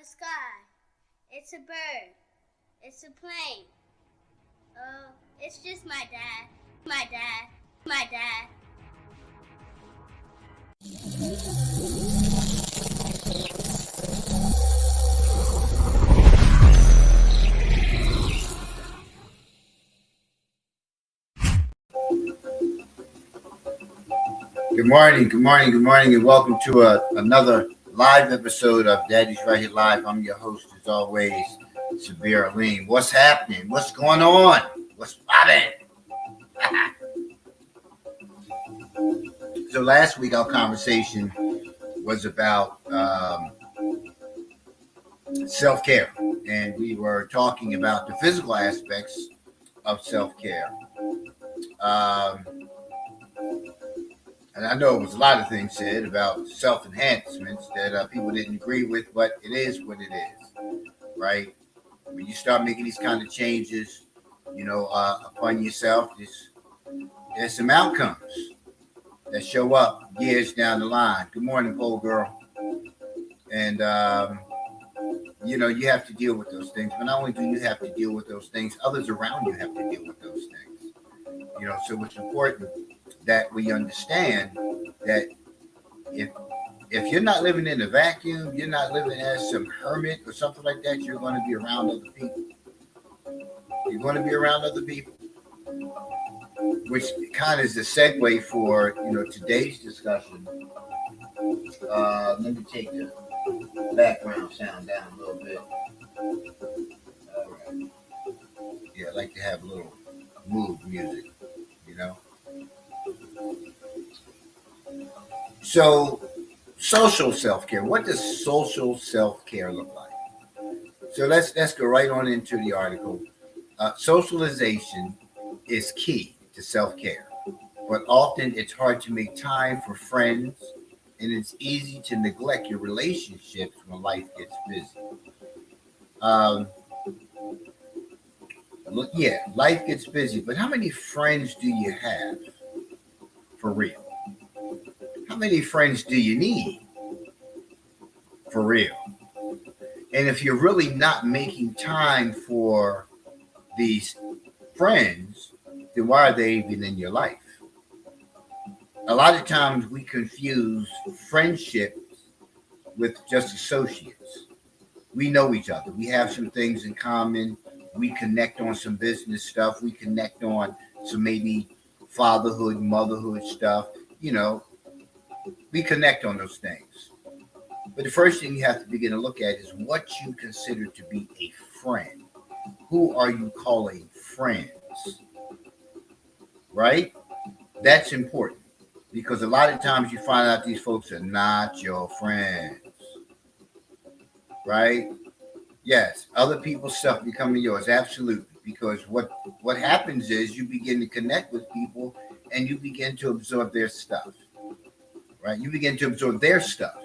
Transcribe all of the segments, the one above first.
sky. It's a bird. It's a plane. Oh, it's just my dad. My dad. My dad. Good morning, and welcome to another live episode of Daddy's Right Here Live. I'm your host, as always, Sabir Aleem. What's happening? What's going on? What's poppin'? So last week, our conversation was about self-care, and we were talking about the physical aspects of self-care. And I know it was a lot of things said about self-enhancements that people didn't agree with, but it is what it is, right? When you start making these kind of changes, upon yourself, there's some outcomes that show up years down the line. Good morning, Pole Girl. And, you have to deal with those things. But not only do you have to deal with those things, others around you have to deal with those things. So it's important that we understand that if you're not living in a vacuum, you're not living as some hermit or something like that, you're going to be around other people. You're going to be around other people, which kind of is the segue for today's discussion. Let me take the background sound down a little bit. All right. Yeah, I like to have a little mood music, So, social self-care. What does social self-care look like? So let's go right on into the article. Socialization is key to self-care, but often it's hard to make time for friends, and it's easy to neglect your relationships when life gets busy. Life gets busy, but how many friends do you have for real? How many friends do you need for real? And if you're really not making time for these friends, then why are they even in your life? A lot of times we confuse friendships with just associates. We know each other. We have some things in common. We connect on some business stuff. We connect on some maybe fatherhood, motherhood stuff. We connect on those things. But the first thing you have to begin to look at is what you consider to be a friend. Who are you calling friends? Right? That's important because a lot of times you find out these folks are not your friends. Right? Yes, other people's stuff becoming yours. Absolutely. Because what happens is you begin to connect with people and you begin to absorb their stuff. Right? You begin to absorb their stuff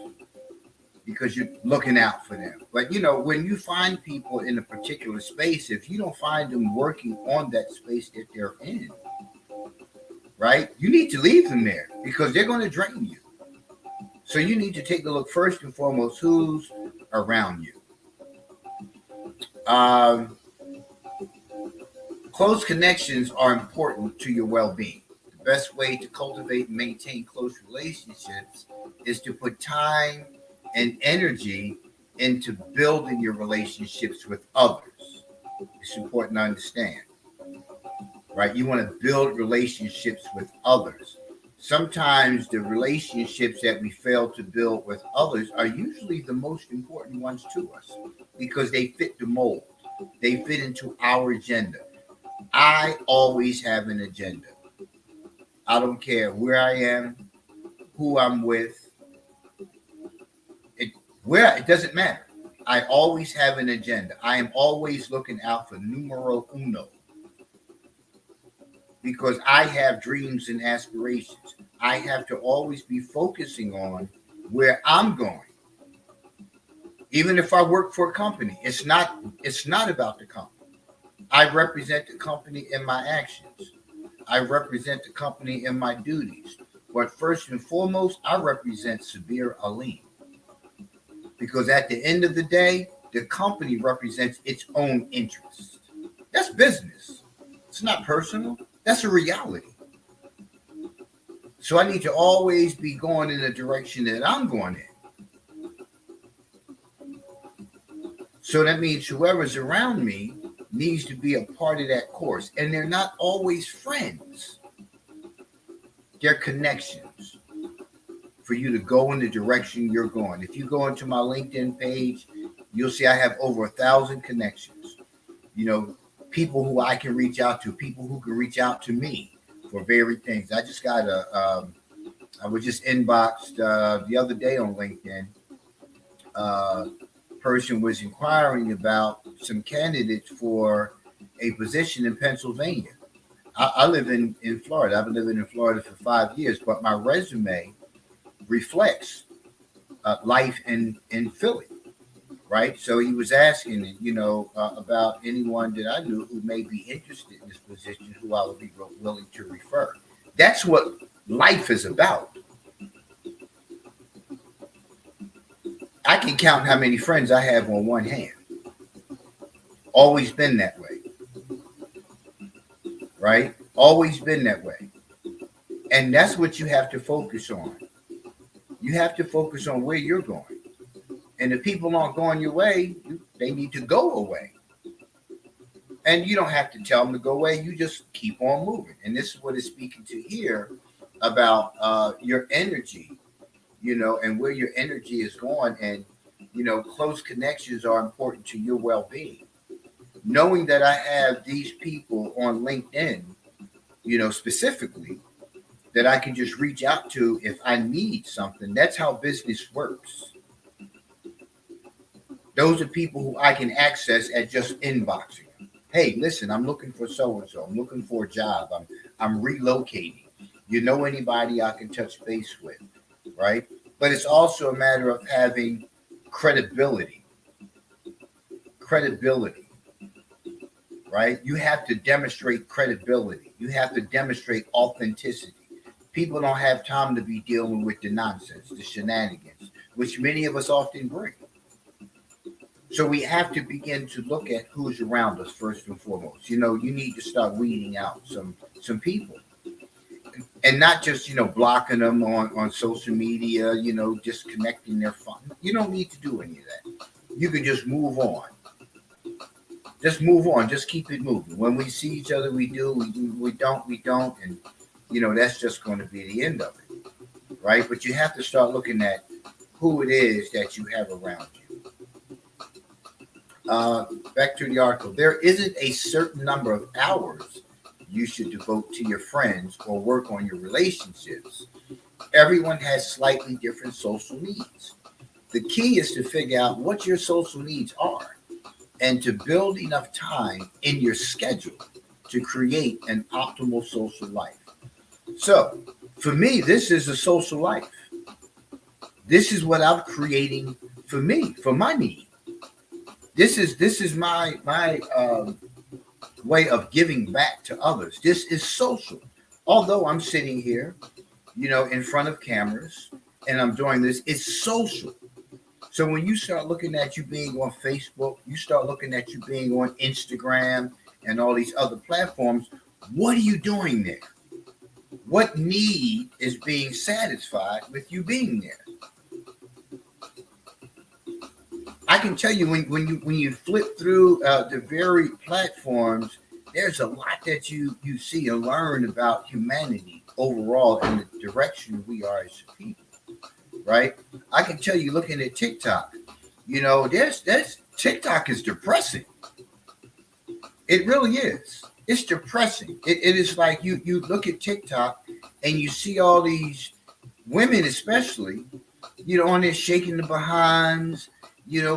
because you're looking out for them. But, when you find people in a particular space, if you don't find them working on that space that they're in, right, you need to leave them there because they're going to drain you. So you need to take a look first and foremost who's around you. Close connections are important to your well-being. The best way to cultivate and maintain close relationships is to put time and energy into building your relationships with others. It's important to understand, right? You want to build relationships with others. Sometimes the relationships that we fail to build with others are usually the most important ones to us because they fit the mold. They fit into our agenda. I always have an agenda. I don't care where I am, who I'm with. It doesn't matter. I always have an agenda. I am always looking out for numero uno because I have dreams and aspirations. I have to always be focusing on where I'm going. Even if I work for a company, it's not about the company. I represent the company in my actions. I represent the company in my duties. But first and foremost, I represent Sabir Aleem. because at the end of the day, the company represents its own interest. That's business. It's not personal. That's a reality. So I need to always be going in the direction that I'm going in. So that means whoever's around me needs to be a part of that course. And they're not always friends. They're connections for you to go in the direction you're going. If you go into my LinkedIn page, you'll see I have over 1,000 connections. You know, people who I can reach out to, people who can reach out to me for varied things. I just got I was just inboxed the other day on LinkedIn. Person was inquiring about some candidates for a position in Pennsylvania. I live in Florida. I've been living in Florida for 5 years, but my resume reflects life in Philly, right? So he was asking, about anyone that I knew who may be interested in this position, who I would be willing to refer. That's what life is about. I can count how many friends I have on one hand. Always been that way. Right? Always been that way. And that's what you have to focus on. You have to focus on where you're going. And if people aren't going your way, they need to go away. And you don't have to tell them to go away. You just keep on moving. And this is what it's speaking to here about your energy, and where your energy is going. And, close connections are important to your well-being. Knowing that I have these people on LinkedIn, specifically, that I can just reach out to if I need something. That's how business works. Those are people who I can access at just inboxing. Hey, listen, I'm looking for so-and-so. I'm looking for a job. I'm relocating. You know anybody I can touch base with, right? But it's also a matter of having credibility. Credibility, right? You have to demonstrate credibility. You have to demonstrate authenticity. People don't have time to be dealing with the nonsense, the shenanigans, which many of us often bring. So we have to begin to look at who's around us first and foremost. You need to start weeding out some people. And not just, blocking them on social media, just connecting their fun. You don't need to do any of that. You can just move on. Just move on. Just keep it moving. When we see each other, we do. We don't. And, that's just going to be the end of it. Right? But you have to start looking at who it is that you have around you. Back to the article. There isn't a certain number of hours you should devote to your friends or work on your relationships. Everyone has slightly different social needs. The key is to figure out what your social needs are and to build enough time in your schedule to create an optimal social life. So, for me, this is a social life. This is what I'm creating for me, for my need. This is my way of giving back to others. This is social. Although I'm sitting here, in front of cameras and I'm doing this, it's social. So when you start looking at you being on Facebook, you start looking at you being on Instagram and all these other platforms, what are you doing there? What need is being satisfied with you being there? I can tell you when you flip through the varied platforms, there's a lot that you see and learn about humanity overall and the direction we are as people, right? I can tell you looking at TikTok, there's TikTok is depressing. It really is. It's depressing. It is like you look at TikTok and you see all these women, especially, on there shaking the behinds,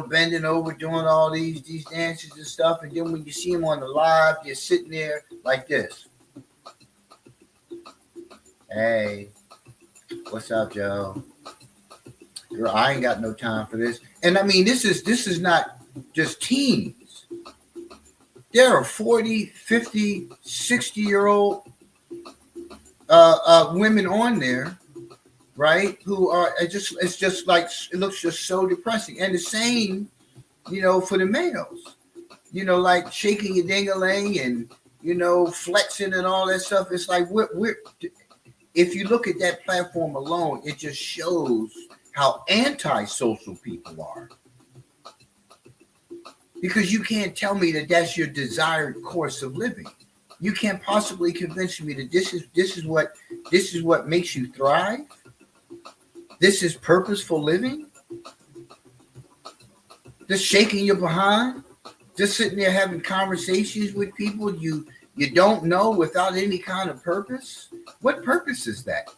bending over, doing all these dances and stuff. And then when you see them on the live, they're sitting there like this. Hey, what's up, Joe? Girl, I ain't got no time for this. And I mean, this is not just teens. There are 40, 50, 60-year-old women on there right? Who are it's just like it looks just so depressing. And the same, for the males, like shaking your ding-a-ling and flexing and all that stuff. It's like we're if you look at that platform alone, it just shows how antisocial people are. Because you can't tell me that that's your desired course of living. You can't possibly convince me that this is what makes you thrive. This is purposeful living. Just shaking your behind, just sitting there having conversations with people you don't know without any kind of purpose. What purpose is that?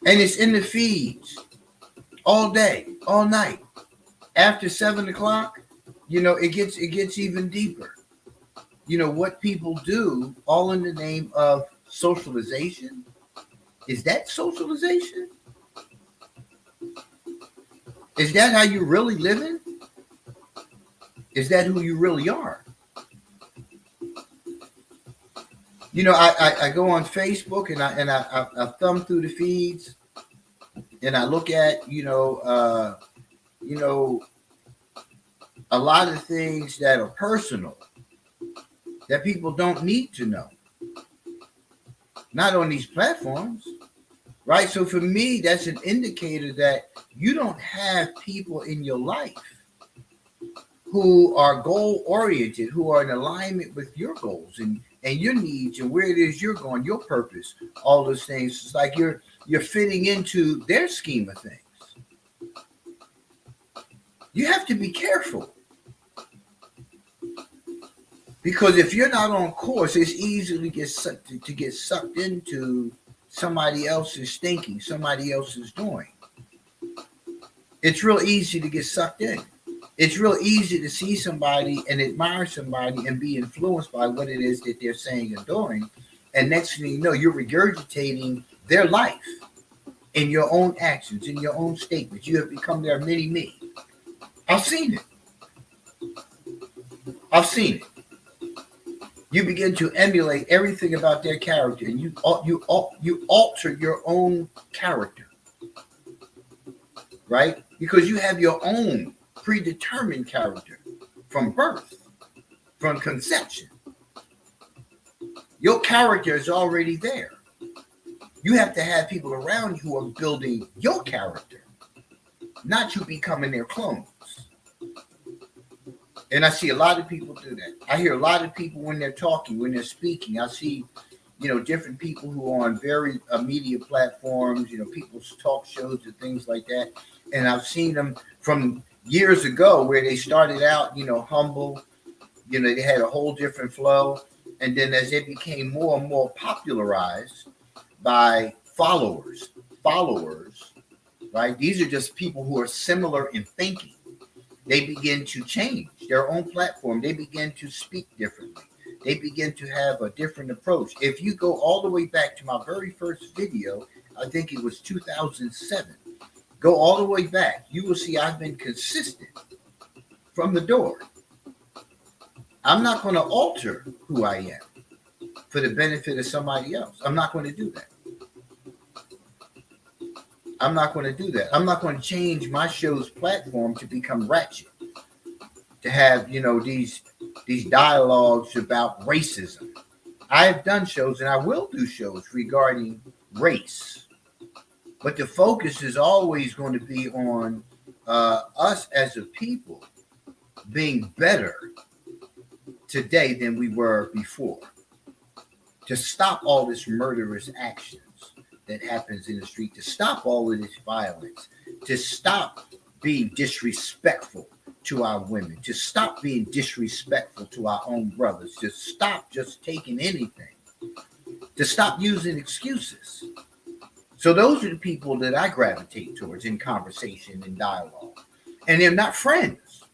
And it's in the feeds all day, all night. After 7 o'clock, it gets even deeper. What people do, all in the name of socialization. Is that socialization? Is that how you really living? Is that who you really are? I go on Facebook and I thumb through the feeds and I look at a lot of things that are personal that people don't need to know. Not on these platforms, right? So for me, that's an indicator that you don't have people in your life who are goal oriented, who are in alignment with your goals and your needs and where it is you're going, your purpose, all those things. It's like you're fitting into their scheme of things. You have to be careful. Because if you're not on course, it's easy to get sucked into somebody else's thinking, somebody else's doing. It's real easy to get sucked in. It's real easy to see somebody and admire somebody and be influenced by what it is that they're saying and doing. And next thing you know, you're regurgitating their life in your own actions, in your own statements. You have become their mini-me. I've seen it. You begin to emulate everything about their character, and you alter your own character, right? Because you have your own predetermined character from birth, from conception. Your character is already there. You have to have people around you who are building your character, not you becoming their clones. And I see a lot of people do that. I hear a lot of people when they're talking, when they're speaking. I see, different people who are on very media platforms, people's talk shows and things like that. And I've seen them from years ago where they started out, humble. They had a whole different flow. And then as they became more and more popularized by followers, right? These are just people who are similar in thinking. They begin to change their own platform. They begin to speak differently. They begin to have a different approach. If you go all the way back to my very first video, I think it was 2007. Go all the way back. You will see I've been consistent from the door. I'm not going to alter who I am for the benefit of somebody else. I'm not going to do that. I'm not going to do that. I'm not going to change my show's platform to become ratchet, to have, these dialogues about racism. I have done shows and I will do shows regarding race, but the focus is always going to be on us as a people being better today than we were before, to stop all this murderous action that happens in the street, to stop all of this violence, to stop being disrespectful to our women, to stop being disrespectful to our own brothers, to stop just taking anything, to stop using excuses. So those are the people that I gravitate towards in conversation and dialogue. And they're not friends.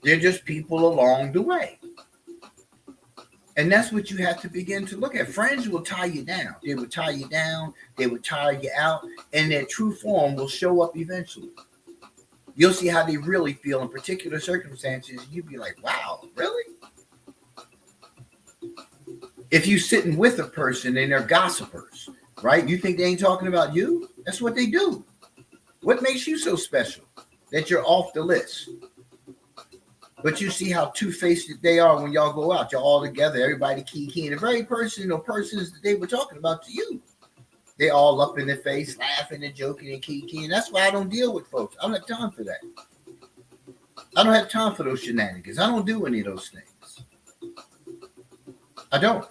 They're just people along the way. And that's what you have to begin to look at. Friends will tie you down. They will tie you down. They will tire you out. And their true form will show up eventually. You'll see how they really feel in particular circumstances. You'll be like, wow, really? If you sitting with a person and they're gossipers, right? You think they ain't talking about you? That's what they do. What makes you so special that you're off the list? But you see how two-faced they are when y'all go out. You're all together, everybody key. The very person or persons that they were talking about to you, they all up in their face, laughing and joking and key. That's why I don't deal with folks. I don't have time for that. I don't have time for those shenanigans. I don't do any of those things. I don't.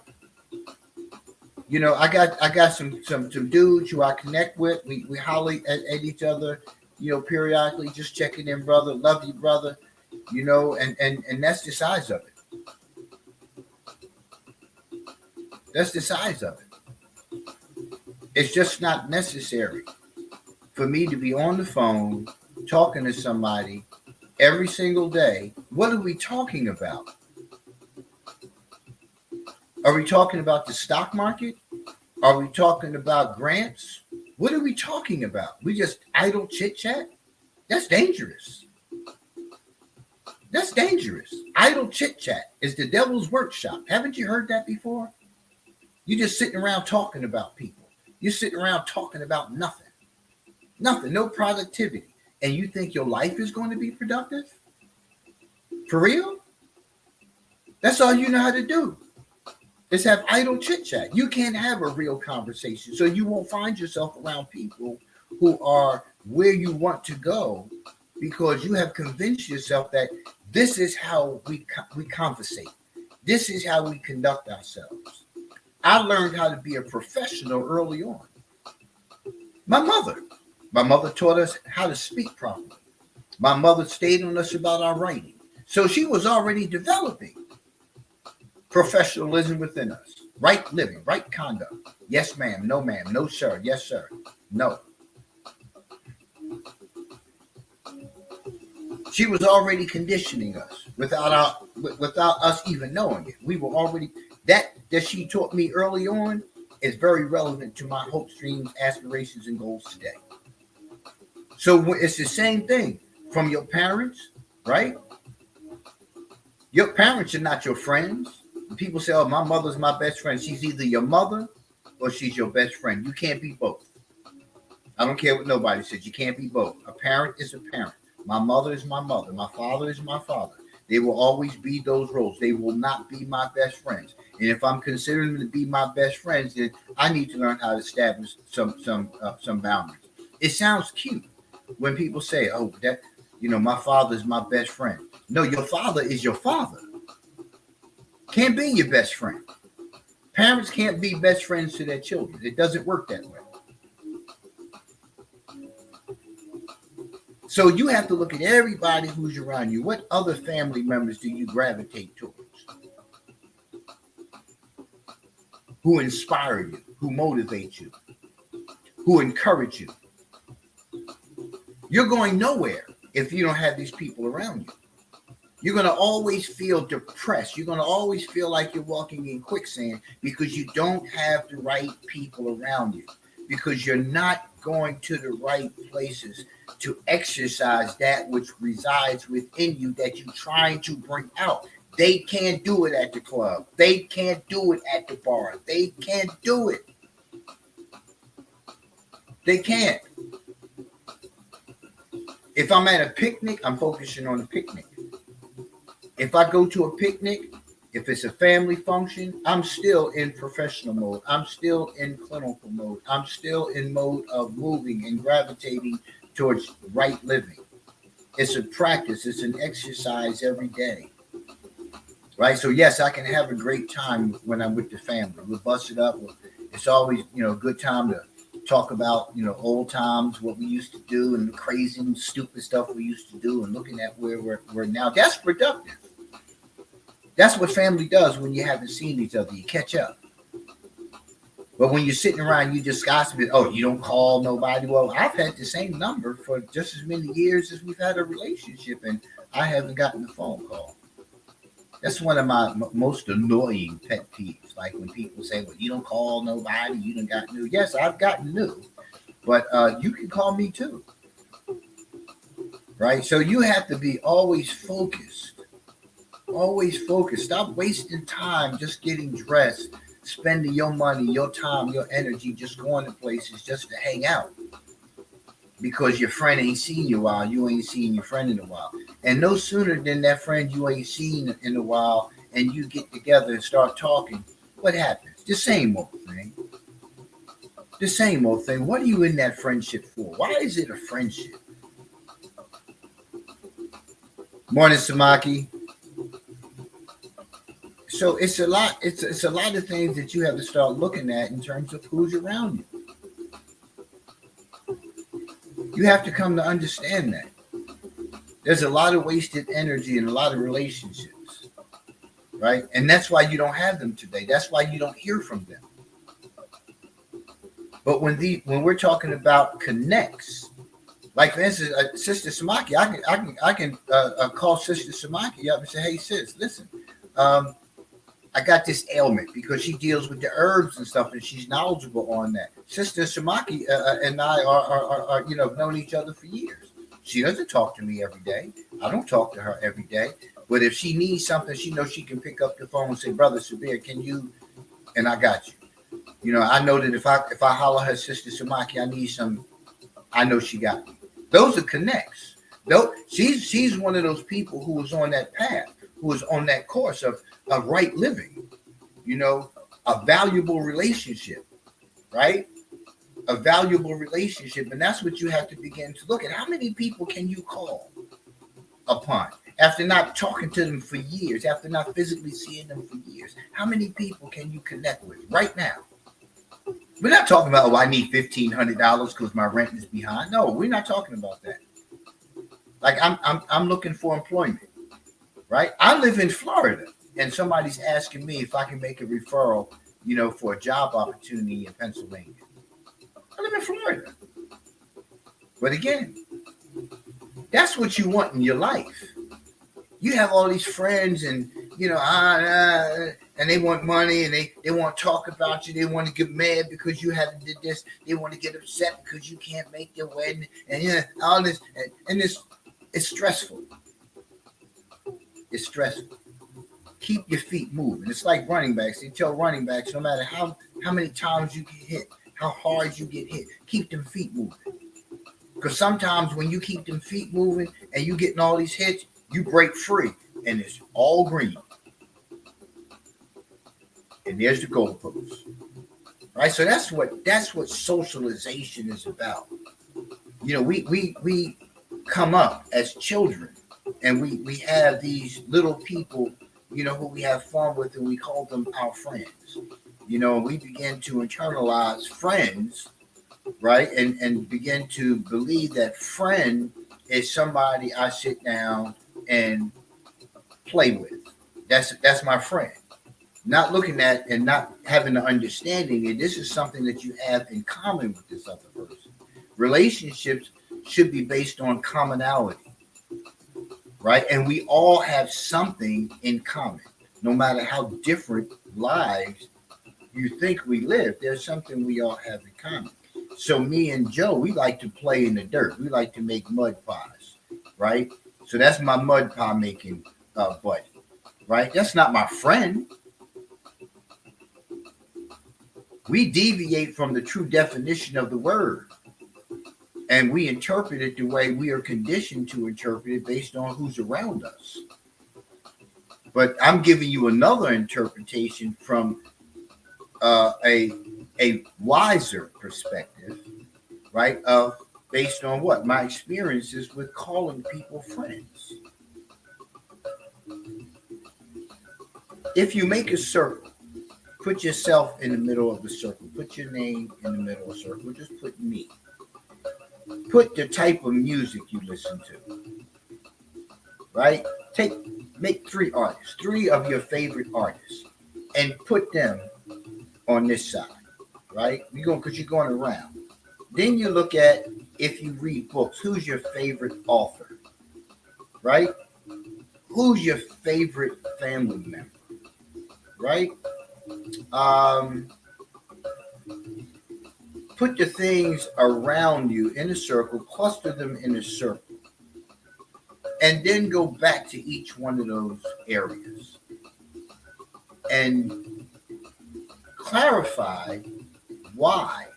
You know, I got some dudes who I connect with. We holler at each other, you know, periodically, just checking in, brother. Love you, brother. You know, and that's the size of it. That's the size of it. It's just not necessary for me to be on the phone talking to somebody every single day. What are we talking about? Are we talking about the stock market? Are we talking about grants? What are we talking about? We just idle chit chat? That's dangerous. That's dangerous. Idle chit chat is the devil's workshop. Haven't you heard that before? You're just sitting around talking about people. You're sitting around talking about nothing. Nothing, no productivity. And you think your life is going to be productive? For real? That's all you know how to do. Is have idle chit chat. You can't have a real conversation. So you won't find yourself around people who are where you want to go because you have convinced yourself that this is how we conversate. This is how we conduct ourselves. I learned how to be a professional early on. My mother taught us how to speak properly. My mother stayed on us about our writing. So she was already developing professionalism within us. Right living, right conduct. Yes, ma'am. No, ma'am. No, sir. Yes, sir. No. She was already conditioning us without us even knowing it. We were already that she taught me early on is very relevant to my hopes, dreams, aspirations, and goals today. So it's the same thing from your parents, right? Your parents are not your friends. People say, oh, my mother's my best friend. She's either your mother or she's your best friend. You can't be both. I don't care what nobody says. You can't be both. A parent is a parent. My mother is my mother. My father is my father. They will always be those roles. They will not be my best friends. And if I'm considering them to be my best friends, then I need to learn how to establish some boundaries. It sounds cute when people say, oh, that, you know, my father is my best friend. No, your father is your father. Can't be your best friend. Parents can't be best friends to their children. It doesn't work that way. So you have to look at everybody who's around you. What other family members do you gravitate towards? Who inspire you, who motivate you, who encourage you. You're going nowhere if you don't have these people around you. You're going to always feel depressed. You're going to always feel like you're walking in quicksand because you don't have the right people around you, because you're not going to the right places to exercise that which resides within you that you're trying to bring out. They can't do it at the club. They can't do it at the bar. They can't do it. They can't. If I'm at a picnic, I'm focusing on the picnic. If I go to a picnic, if it's a family function, I'm still in professional mode. I'm still in clinical mode. I'm still in mode of moving and gravitating towards right living. It's a practice. It's an exercise every day. Right? So, yes, I can have a great time when I'm with the family. We'll bust it up. It's always, you know, a good time to talk about, you know, old times, what we used to do and the crazy and stupid stuff we used to do and looking at where we're now. That's productive. That's what family does when you haven't seen each other. You catch up. But when you're sitting around, you just gossiping, oh, you don't call nobody. Well, I've had the same number for just as many years as we've had a relationship, and I haven't gotten a phone call. That's one of my most annoying pet peeves. Like when people say, well, you don't call nobody, you done got new. Yes, I've gotten new, but you can call me too. Right? So you have to be always focused. Always focused. Stop wasting time just getting dressed, spending your money, your time, your energy just going to places just to hang out because your friend ain't seen you a while. You ain't seen your friend in a while. And no sooner than that friend you ain't seen in a while and you get together and start talking, what happens? The same old thing. The same old thing. What are you in that friendship for? Why is it a friendship? Morning, Samaki. So it's a lot. It's a lot of things that you have to start looking at in terms of who's around you. You have to come to understand that there's a lot of wasted energy in a lot of relationships, right? And that's why you don't have them today. That's why you don't hear from them. But when we're talking about connects, like for instance, Sister Samaki, I can call Sister Samaki up and say, "Hey, sis, listen, I got this ailment," because she deals with the herbs and stuff, and she's knowledgeable on that. Sister Samaki and I are known each other for years. She doesn't talk to me every day. I don't talk to her every day. But if she needs something, she knows she can pick up the phone and say, "Brother Sabir, can you?" And I got you. I know that if I holler her, Sister Samaki, I need some, I know she got me. Those are connects. Though she's one of those people who was on that path, who was on that course of right living, a valuable relationship, right? A valuable relationship. And that's what you have to begin to look at. How many people can you call upon after not talking to them for years, after not physically seeing them for years? How many people can you connect with right now? We're not talking about, I need $1,500 because my rent is behind. No, we're not talking about that. Like I'm looking for employment, right? I live in Florida, and somebody's asking me if I can make a referral, for a job opportunity in Pennsylvania. I live in Florida. But again, that's what you want in your life. You have all these friends and, and they want money and they want to talk about you. They want to get mad because you haven't did this. They want to get upset because you can't make their wedding. And all this. And it's stressful. It's stressful. Keep your feet moving. It's like running backs. They tell running backs, no matter how many times you get hit, how hard you get hit, keep them feet moving. Because sometimes when you keep them feet moving and you getting all these hits, you break free and it's all green. And there's the goalpost. Right? So that's what socialization is about. We come up as children and we have these little people, who we have fun with, and we call them our friends. We begin to internalize friends, right? And begin to believe that friend is somebody I sit down and play with. That's my friend. Not looking at and not having the understanding, and this is something that you have in common with this other person. Relationships should be based on commonality, right? And we all have something in common. No matter how different lives you think we live, there's something we all have in common. So me and Joe, we like to play in the dirt. We like to make mud pies, right? So that's my mud pie making buddy, right? That's not my friend. We deviate from the true definition of the word, and we interpret it the way we are conditioned to interpret it based on who's around us. But I'm giving you another interpretation from a wiser perspective, right? Based on what? My experiences with calling people friends. If you make a circle, put yourself in the middle of the circle. Put your name in the middle of the circle. Just put me. Put the type of music you listen to, right? Make 3 artists, 3 of your favorite artists, and put them on this side, right? Because you're going around. Then you look at, if you read books, who's your favorite author, right? Who's your favorite family member, right? Put the things around you in a circle, cluster them in a circle, and then go back to each one of those areas and clarify why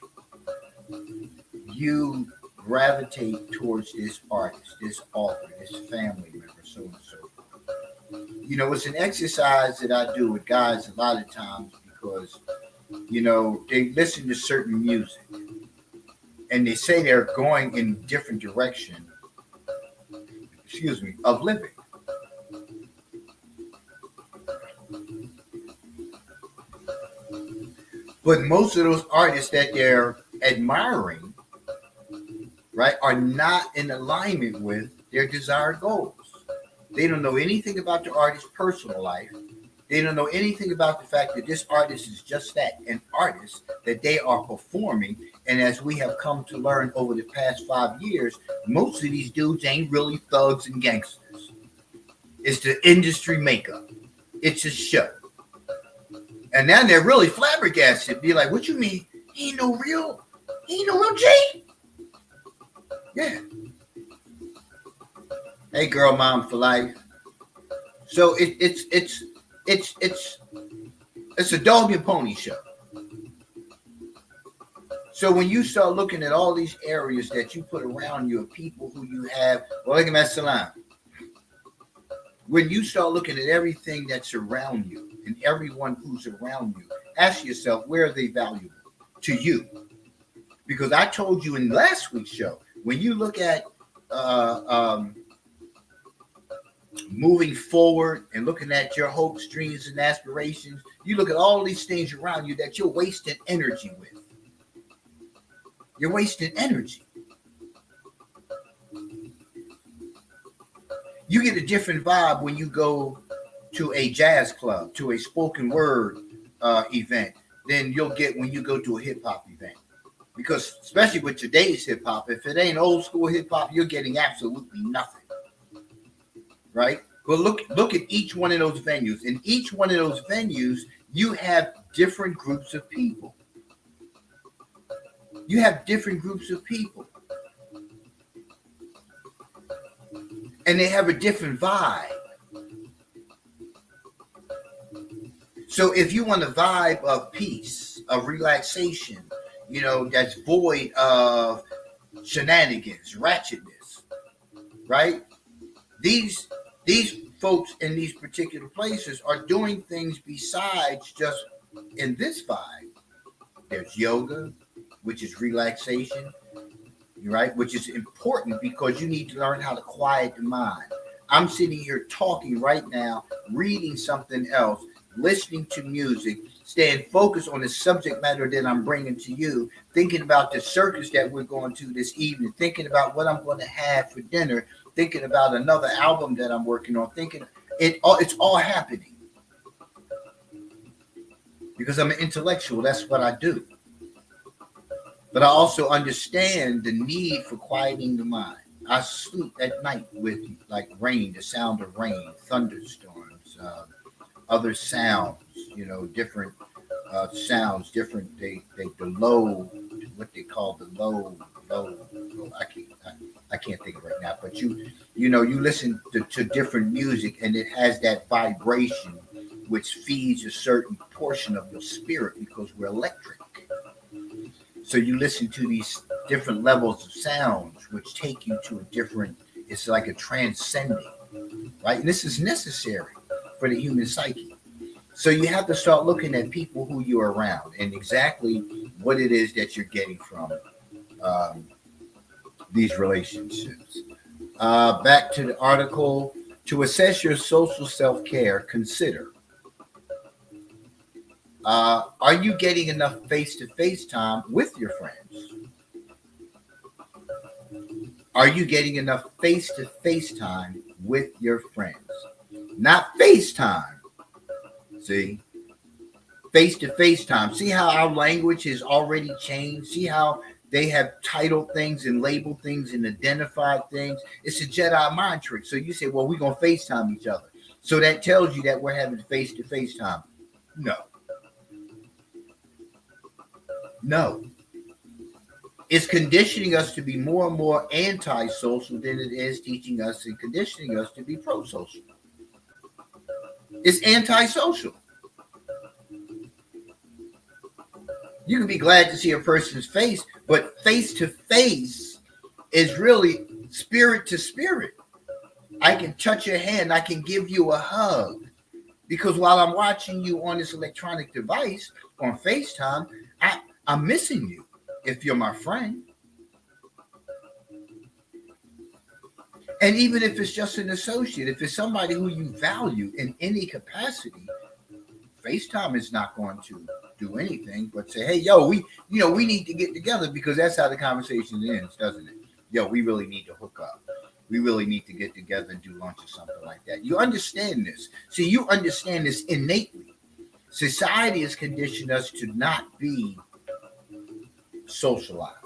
you gravitate towards this artist, this author, this family member, so and so. It's an exercise that I do with guys a lot of times because, they listen to certain music and they say they're going in different direction, of living. But most of those artists that they're admiring, right, are not in alignment with their desired goals. They don't know anything about the artist's personal life. They don't know anything about the fact that this artist is just that, an artist that they are performing. And as we have come to learn over the past 5 years, most of these dudes ain't really thugs and gangsters. It's the industry makeup. It's a show. And now they're really flabbergasted. Be like, what you mean? He ain't no real G? Yeah. Hey, girl, mom for life. So it's a dog and pony show. So when you start looking at all these areas that you put around you of people who you have, salam. When you start looking at everything that's around you and everyone who's around you, ask yourself, where are they valuable to you? Because I told you in last week's show, when you look at moving forward and looking at your hopes, dreams, and aspirations, you look at all these things around you that you're wasting energy with. You're wasting energy. You get a different vibe when you go to a jazz club, to a spoken word event, than you'll get when you go to a hip hop event. Because especially with today's hip hop, if it ain't old school hip hop, you're getting absolutely nothing. Right? But look at each one of those venues. In each one of those venues, you have different groups of people. You have different groups of people. And they have a different vibe. So if you want a vibe of peace, of relaxation, that's void of shenanigans, ratchetness, right? These folks in these particular places are doing things besides just in this vibe. There's yoga, which is relaxation, right? Which is important because you need to learn how to quiet the mind. I'm sitting here talking right now, reading something else, listening to music, staying focused on the subject matter that I'm bringing to you, thinking about the circus that we're going to this evening, thinking about what I'm going to have for dinner, thinking about another album that I'm working on, it's all happening. Because I'm an intellectual, that's what I do. But I also understand the need for quieting the mind. I sleep at night with like rain, the sound of rain, thunderstorms, other sounds, different sounds, different. The low, what they call the low. I can't think of it right now. But you listen to different music, and it has that vibration, which feeds a certain portion of your spirit because we're electric. So you listen to these different levels of sounds, which take you to a different. It's like a transcending, right? And this is necessary for the human psyche. So you have to start looking at people who you're around and exactly what it is that you're getting from these relationships. Back to the article. To assess your social self-care, consider. Are you getting enough face-to-face time with your friends? Are you getting enough face-to-face time with your friends? Not FaceTime. See? Face-to-face time. See how our language has already changed? See how they have titled things and labeled things and identified things? It's a Jedi mind trick. So you say, well, we're going to FaceTime each other. So that tells you that we're having face-to-face time. No. It's conditioning us to be more and more anti-social than it is teaching us and conditioning us to be pro-social. It's anti-social. You can be glad to see a person's face, but face to face is really spirit to spirit. I can touch your hand, I can give you a hug. Because while I'm watching you on this electronic device on FaceTime, I'm missing you if you're my friend. And even if it's just an associate, if it's somebody who you value in any capacity, FaceTime is not going to do anything but say, hey, yo, we need to get together, because that's how the conversation ends, doesn't it? Yo, we really need to hook up. We really need to get together and do lunch or something like that. You understand this. See, you understand this innately. Society has conditioned us to not be socialized.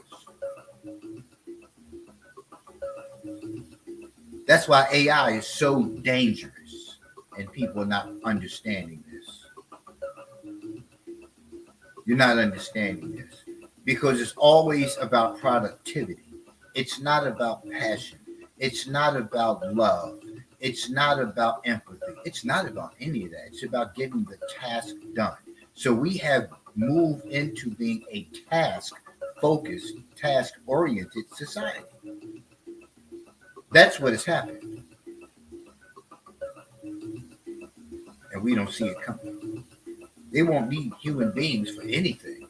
That's why AI is so dangerous, and people are not understanding this. You're not understanding this because it's always about productivity. It's not about passion. It's not about love. It's not about empathy. It's not about any of that. It's about getting the task done. So we have moved into being a task-focused, task-oriented society. That's what has happened. And we don't see it coming. They won't need human beings for anything.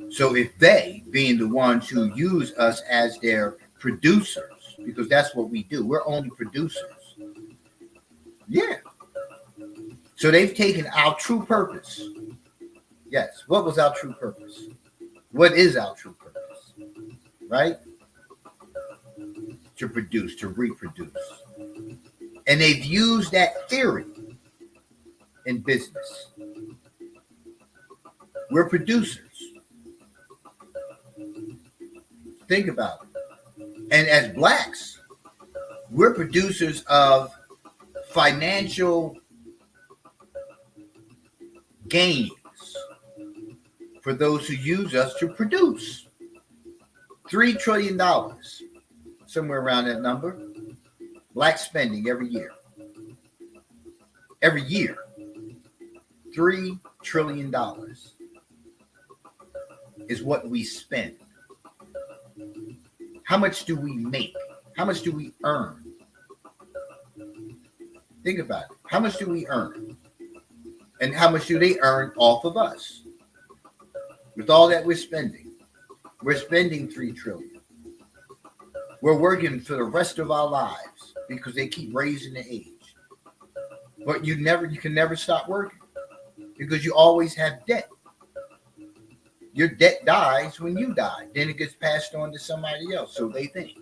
So if they, being the ones who use us as their producers, because that's what we do, we're only producers. Yeah. So they've taken our true purpose. Yes. What was our true purpose? What is our true purpose? Right? To produce, to reproduce. And they've used that theory in business. We're producers. Think about it. And as blacks, we're producers of financial gains for those who use us to produce. $3 trillion, somewhere around that number, black spending every year. Every year, $3 trillion is what we spend. How much do we make? How much do we earn? Think about it. How much do we earn? And how much do they earn off of us? With all that we're spending $3 trillion. We're working for the rest of our lives because they keep raising the age. But you can never stop working because you always have debt. Your debt dies when you die. Then it gets passed on to somebody else. So they think.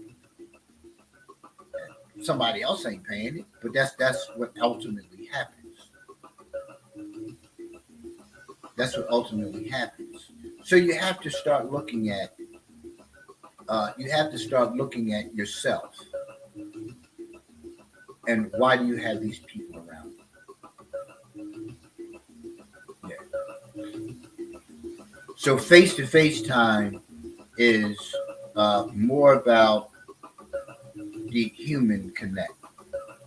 Somebody else ain't paying it, but that's what ultimately happens. That's what ultimately happens. So you have to start looking at yourself. And why do you have these people around you? Yeah. So face-to-face time is more about the human connect,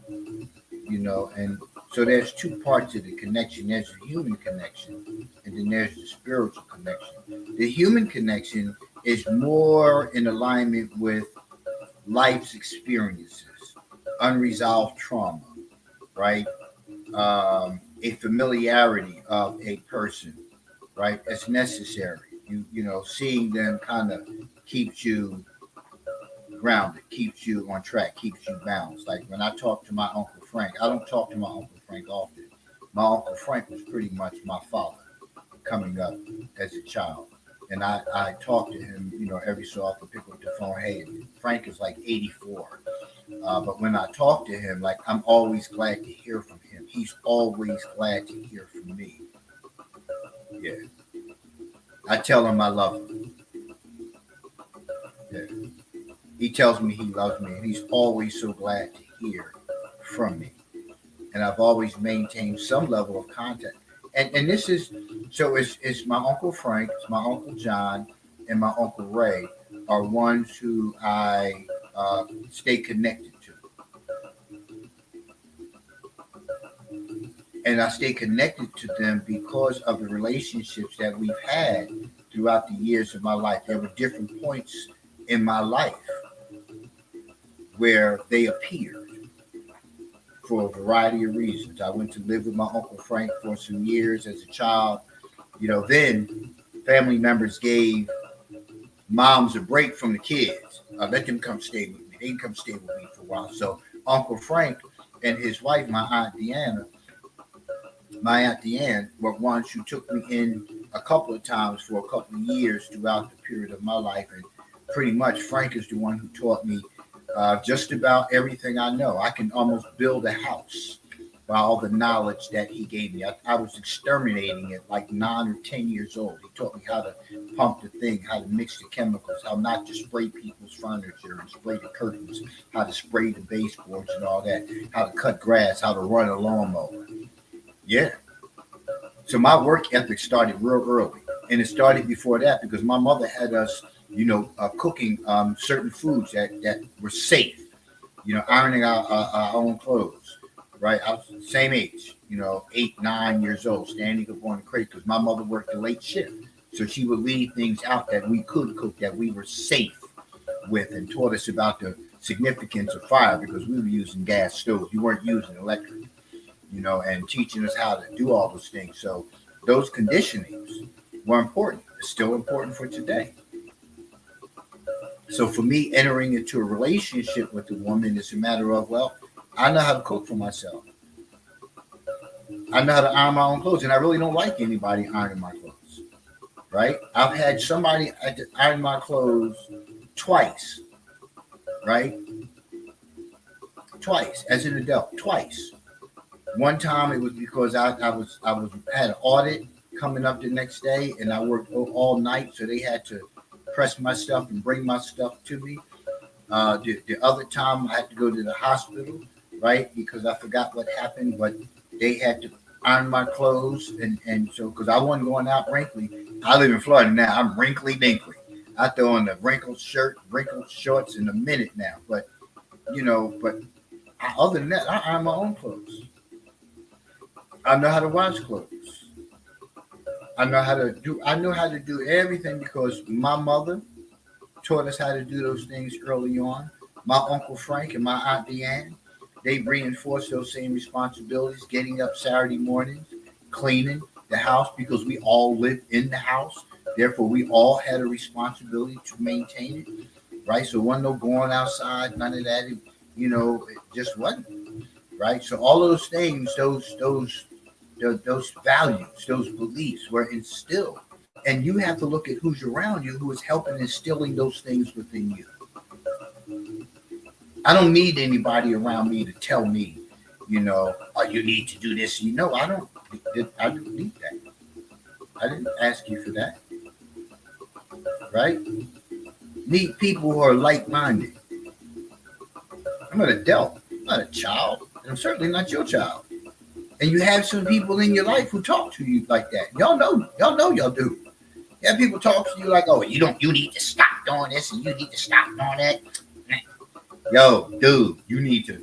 and so there's two parts of the connection. There's the human connection, and then there's the spiritual connection. The human connection is more in alignment with life's experiences, unresolved trauma, right? A familiarity of a person, right? It's necessary. Seeing them kind of keeps you grounded, keeps you on track, keeps you balanced. Like when I talk to my Uncle Frank, I don't talk to my Uncle Frank often. My Uncle Frank was pretty much my father coming up as a child. And I talk to him, every so often, pick up the phone. Hey, Frank is like 84. But when I talk to him, like I'm always glad to hear from him. He's always glad to hear from me. Yeah. I tell him I love him. Yeah. He tells me he loves me, and he's always so glad to hear from me. And I've always maintained some level of contact. And this is, so it's my Uncle Frank, it's my Uncle John, and my Uncle Ray are ones who I stay connected to. And I stay connected to them because of the relationships that we've had throughout the years of my life. There were different points in my life where they appeared for a variety of reasons. I went to live with my Uncle Frank for some years as a child. Then family members gave moms a break from the kids. Let them come stay with me. They can come stay with me for a while. So Uncle Frank and his wife, my Aunt Deanne, were ones who took me in a couple of times for a couple of years throughout the period of my life. And pretty much Frank is the one who taught me just about everything I know. I can almost build a house by all the knowledge that he gave me. I was exterminating it like 9 or 10 years old. He taught me how to pump the thing, how to mix the chemicals, how not to spray people's furniture and spray the curtains, how to spray the baseboards and all that, how to cut grass, how to run a lawnmower. Yeah. So my work ethic started real early. And it started before that because my mother had us, cooking certain foods that were safe, ironing our own clothes. Right, I was the same age, 8, 9 years old, standing up on the crate because my mother worked a late shift. So she would leave things out that we could cook, that we were safe with, and taught us about the significance of fire because we were using gas stoves. You weren't using electric, and teaching us how to do all those things. So those conditionings were important. It's still important for today. So for me, entering into a relationship with a woman is a matter of, I know how to cook for myself. I know how to iron my own clothes, and I really don't like anybody ironing my clothes, right? I've had somebody iron my clothes twice, right? Twice, as an adult, twice. One time it was because I had an audit coming up the next day, and I worked all night, so they had to press my stuff and bring my stuff to me. The other time I had to go to the hospital, right? Because I forgot what happened, but they had to iron my clothes. And so, because I wasn't going out wrinkly, I live in Florida now. I'm wrinkly dinkly. I throw on the wrinkled shirt, wrinkled shorts in a minute now. But, other than that, I iron my own clothes. I know how to wash clothes. I know how to do everything because my mother taught us how to do those things early on. My Uncle Frank and my Aunt Deanne, they reinforced those same responsibilities, getting up Saturday mornings, cleaning the house because we all lived in the house. Therefore, we all had a responsibility to maintain it, right? So wasn't no going outside, none of that, it just wasn't, right? So all of those things, those values, those beliefs were instilled. And you have to look at who's around you who is helping instilling those things within you. I don't need anybody around me to tell me, you need to do this. I don't need that. I didn't ask you for that. Right? Need people who are like-minded. I'm an adult, I'm not a child, and I'm certainly not your child. And you have some people in your life who talk to you like that. Y'all know y'all do. You have people talk to you like, oh, you need to stop doing this and you need to stop doing that. Yo, dude, you need to.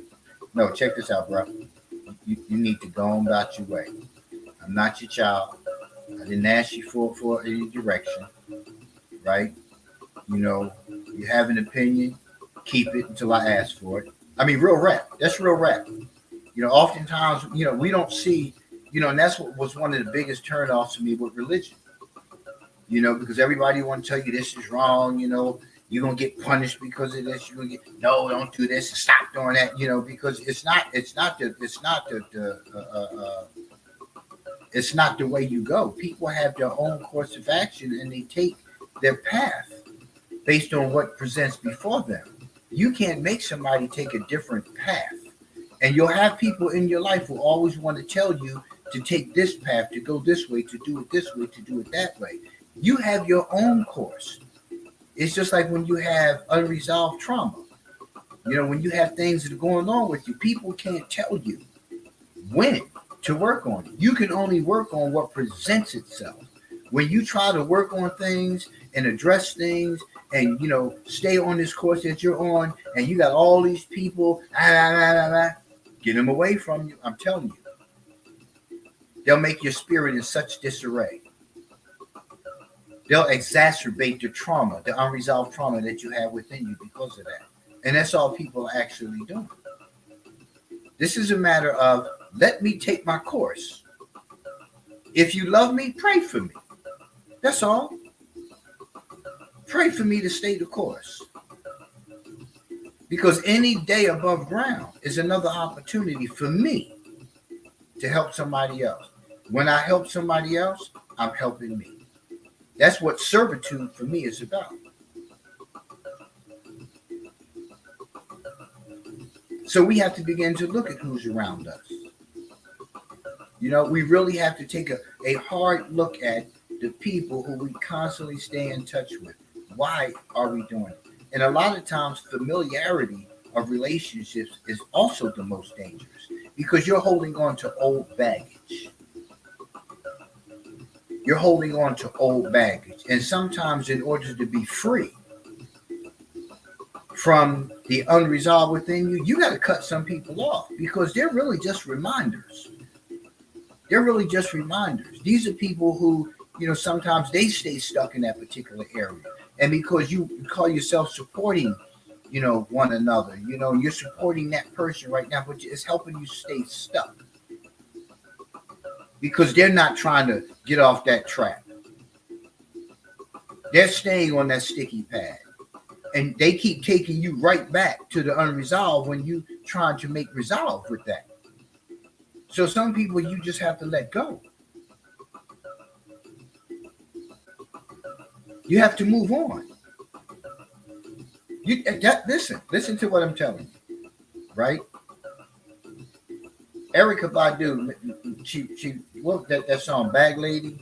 No, check this out, bro. You need to go on about your way. I'm not your child. I didn't ask you for any direction, right? You have an opinion, keep it until I ask for it. I mean, real rap. That's real rap. Oftentimes, we don't see, and that's what was one of the biggest turnoffs to me with religion. Because everybody want to tell you this is wrong, you're going to get punished because of this. You're going to get, no, don't do this. Stop doing that, because it's not the way you go. People have their own course of action and they take their path based on what presents before them. You can't make somebody take a different path. And you'll have people in your life who always want to tell you to take this path, to go this way, to do it this way, to do it that way. You have your own course. It's just like when you have unresolved trauma. When you have things that are going on with you, people can't tell you when to work on it. You can only work on what presents itself. When you try to work on things and address things and, stay on this course that you're on and you got all these people, get them away from you. I'm telling you. They'll make your spirit in such disarray. They'll exacerbate the trauma, the unresolved trauma that you have within you because of that. And that's all people are actually doing. This is a matter of, let me take my course. If you love me, pray for me. That's all. Pray for me to stay the course. Because any day above ground is another opportunity for me to help somebody else. When I help somebody else, I'm helping me. That's what servitude for me is about. So we have to begin to look at who's around us. You know, we really have to take a hard look at the people who we constantly stay in touch with. Why are we doing it? And a lot of times, familiarity of relationships is also the most dangerous because you're holding on to old baggage. You're holding on to old baggage. And sometimes in order to be free from the unresolved within you, you got to cut some people off because they're really just reminders. They're really just reminders. These are people who, you know, sometimes they stay stuck in that particular area. And because you call yourself supporting, you know, one another, you know, you're supporting that person right now, but it's helping you stay stuck. Because they're not trying to get off that track. They're staying on that sticky pad. And they keep taking you right back to the unresolved when you trying to make resolve with that. So some people you just have to let go. You have to move on. Listen to what I'm telling you, right? Erykah Badu, she what that song, Bag Lady,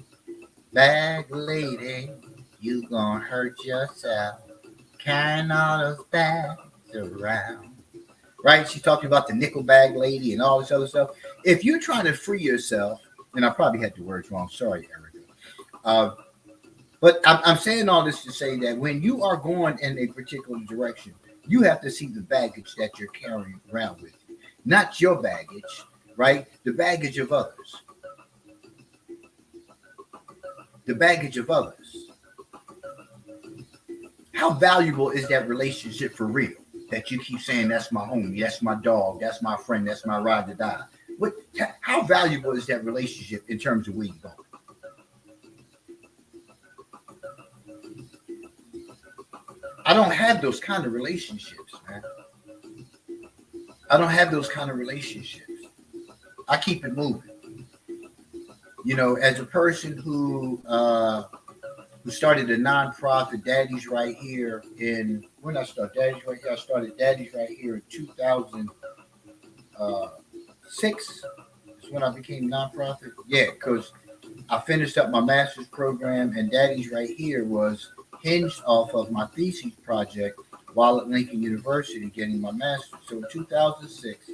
you gonna hurt yourself, carrying all those bags around, right? She's talking about the nickel bag lady and all this other stuff. If you're trying to free yourself, and I probably had the words wrong, sorry, Erykah. But I'm saying all this to say that when you are going in a particular direction, you have to see the baggage that you're carrying around with you, not your baggage, right? The baggage of others. The baggage of others. How valuable is that relationship for real? That you keep saying, that's my homie, that's my dog, that's my friend, that's my ride or die. How valuable is that relationship in terms of where you're going? I don't have those kind of relationships, man. I don't have those kind of relationships. I keep it moving. You know, as a person who started a nonprofit, Daddy's Right Here when I started Daddy's Right Here, I started Daddy's Right Here in 2006 is when I became nonprofit. Yeah, because I finished up my master's program and Daddy's Right Here was hinged off of my thesis project while at Lincoln University getting my master's. So in 2006,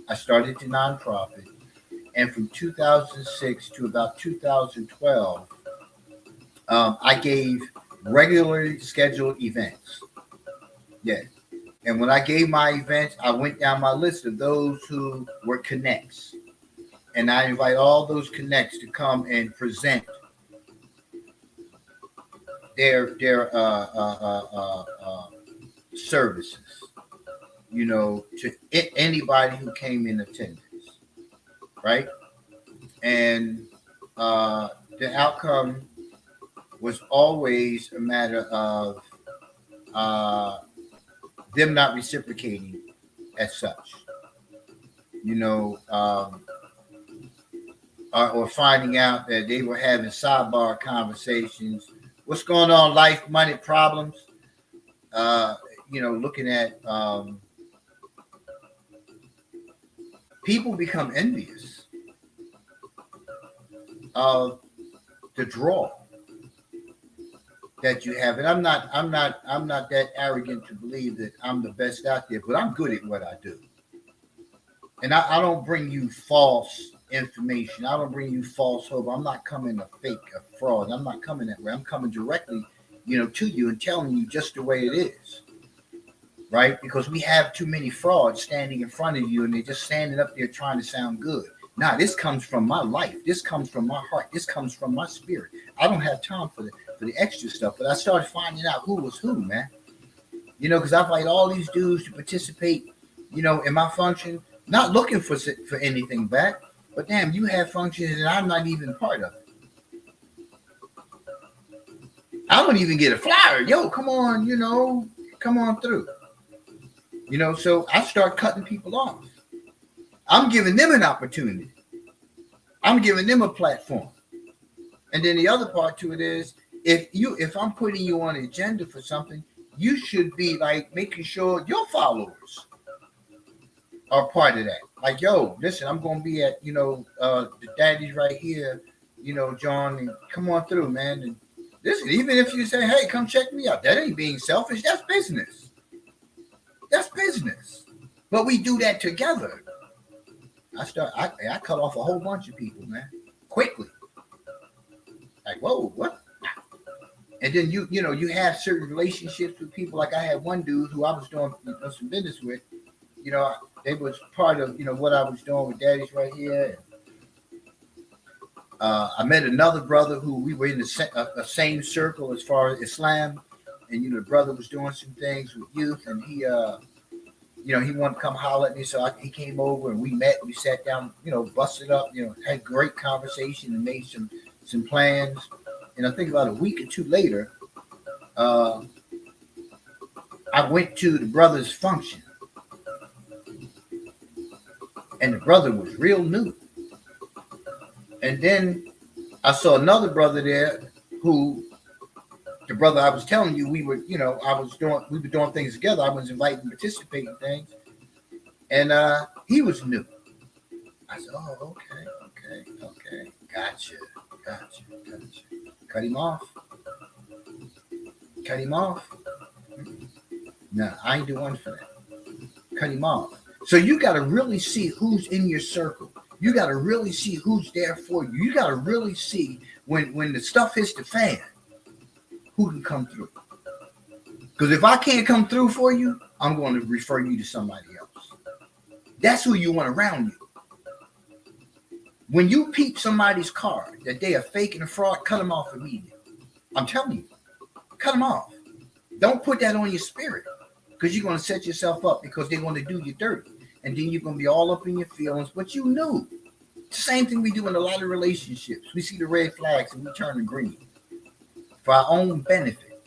I started the nonprofit. And from 2006 to about 2012, I gave regularly scheduled events. Yeah. And when I gave my events, I went down my list of those who were connects. And I invite all those connects to come and present their services, you know, to anybody who came in attendance, right? And the outcome was always a matter of them not reciprocating as such, you know, or finding out that they were having sidebar conversations. What's going on? Life, money, problems. You know, looking at people become envious of the draw that you have. And I'm not that arrogant to believe that I'm the best out there, but I'm good at what I do. And I don't bring you false information. I don't bring you false hope. I'm not coming a fake, a fraud. I'm not coming that way. I'm coming directly, you know, to you and telling you just the way it is. Right? Because we have too many frauds standing in front of you and they're just standing up there trying to sound good. Nah, this comes from my life. This comes from my heart. This comes from my spirit. I don't have time for the extra stuff. But I started finding out who was who, man. You know, because I invite all these dudes to participate, you know, in my function, not looking for anything back. But damn, you have functions and I'm not even part of it. I don't even get a flyer. Yo, come on, you know, come on through. You know, so I start cutting people off. I'm giving them an opportunity. I'm giving them a platform. And then the other part to it is, if I'm putting you on an agenda for something, you should be like making sure your followers are part of that. Like, yo, listen, I'm going to be at, you know, the daddy's right here, you know, John, and come on through, man. And listen, even if you say, hey, come check me out, that ain't being selfish. That's business. That's business. But we do that together. I cut off a whole bunch of people, man, quickly. Like, whoa, what? And then you know, you have certain relationships with people. Like I had one dude who I was doing some business with. You know, they was part of, you know, what I was doing with Daddy's right here. I met another brother who we were in the same circle as far as Islam, and you know, the brother was doing some things with youth, and he you know, he wanted to come holler at me, so he came over and we met. We sat down, you know, busted up, you know, had great conversation and made some plans. And I think about a week or two later, I went to the brother's function, and the brother was real new. And then I saw another brother there who, the brother I was telling you, we were, you know, we were doing things together. I was invited to participate in things. And he was new. I said, oh, okay. Gotcha. Cut him off. No, I ain't do one for that. Cut him off. So you got to really see who's in your circle. You got to really see who's there for you. You got to really see when the stuff hits the fan, who can come through. Because if I can't come through for you, I'm going to refer you to somebody else. That's who you want around you. When you peep somebody's card that they are faking a fraud, cut them off immediately. I'm telling you, cut them off. Don't put that on your spirit, because you're going to set yourself up, because they're going to do you dirty. And then you're going to be all up in your feelings, but you knew. It's the same thing we do in a lot of relationships. We see the red flags and we turn to green for our own benefit.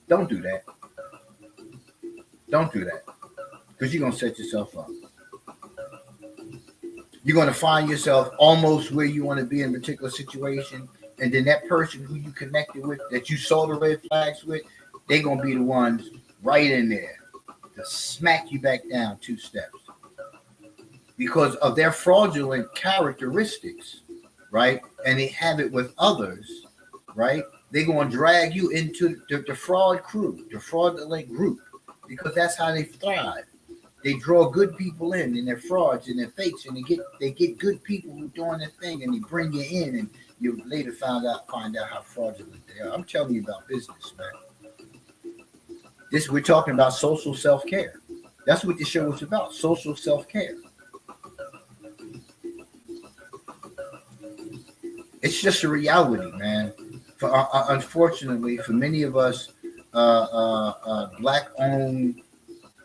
Don't do that. Don't do that, because you're going to set yourself up. You're going to find yourself almost where you want to be in a particular situation. And then that person who you connected with, that you saw the red flags with, they're going to be the ones right in there to smack you back down 2 steps. Because of their fraudulent characteristics, right? And they have it with others, right? They're going to drag you into the fraud crew, the fraudulent group, because that's how they thrive. They draw good people in, and they're frauds and they're fakes, and they get good people who are doing their thing, and they bring you in, and you later find out how fraudulent they are. I'm telling you about business, man. We're talking about social self-care. That's what this show is about, social self-care. It's just a reality, man. Unfortunately, for many of us black-owned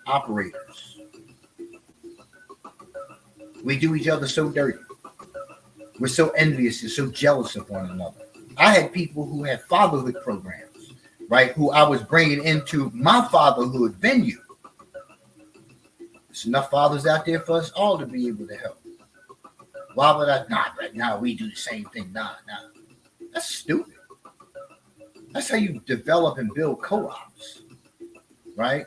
operators, we do each other so dirty. We're so envious and so jealous of one another. I had people who had fatherhood programs, right, who I was bringing into my fatherhood venue. There's enough fathers out there for us all to be able to help. Why would I not? Right now, we do the same thing. Nah. That's stupid. That's how you develop and build co-ops, right?